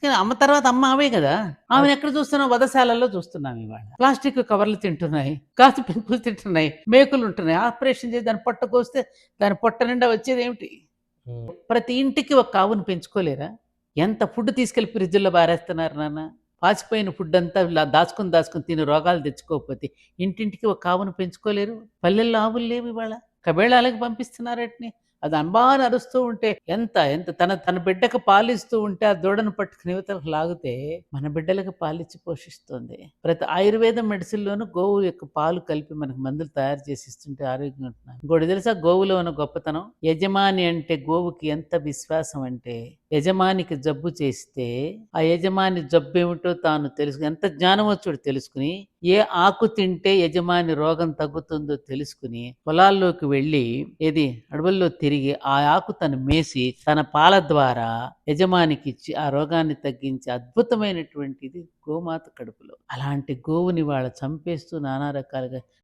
కానీ అమ్మ తర్వాత అమ్మ ఆమె కదా! అవును. ఆమెను ఎక్కడ చూస్తున్నాం? వధశాలల్లో చూస్తున్నాం ఇవాళ. ప్లాస్టిక్ కవర్లు తింటున్నాయి. గాజు పెంకులు తింటున్నాయి. మేకులుంటున్నాయి. ఆపరేషన్ చేసి దాని పొట్ట కోస్తే దాని పొట్ట నిండా వచ్చేదేమిటి? హ్మ్. ప్రతి ఇంటికి ఒక ఆవును పెంచుకోలేరా? ఎంత ఫుడ్ తీసుకెళ్ళి ఫ్రిడ్జ్‌లో పారేస్తున్నారు నాన్న. పాచిపోయిన ఫుడ్ అంతా ఇలా దాచుకొని, దాచుకొని తిని రోగాలు తెచ్చుకోకపోతే ఇంటింటికి ఒక ఆవును పెంచుకోలేరు? పల్లెల్లో ఆవులు లేవు ఇవాళ. కబేళాలకు పంపిస్తున్నారాటిని. అది అంబా అని అరుస్తూ ఉంటే ఎంత తన తన బిడ్డకు పాలిస్తూ ఉంటే ఆ దూడను పట్టుకుని ఇవతలకి లాగితే మన బిడ్డలకు పాలిచ్చి పోషిస్తుంది. ప్రతి ఆయుర్వేదం మెడిసిన్‌లోనూ గోవు యొక్క పాలు కలిపి మనకు మందులు తయారు చేసి ఇస్తుంటే ఆరోగ్యంగా ఉంటున్నాం. ఇంకోటి తెలుసా గోవులో ఉన్న గొప్పతనం? యజమాని అంటే గోవుకి ఎంత విశ్వాసం అంటే యజమానికి జబ్బు చేస్తే ఆ యజమాని జబ్బేమిటో తాను ఎంత జ్ఞానమో చూడు తెలుసుకుని ఏ ఆకు తింటే యజమాని రోగం తగ్గుతుందో తెలుసుకుని పొలాల్లోకి వెళ్ళి ఏది అడవుల్లో తిరిగి ఆ ఆకు తను మేసి తన పాల ద్వారా యజమానికి ఇచ్చి ఆ రోగాన్ని తగ్గించే అద్భుతమైనటువంటిది గోమాత కడుపులో. అలాంటి గోవుని వాళ్ళ చంపేస్తూ నానా రకాలుగా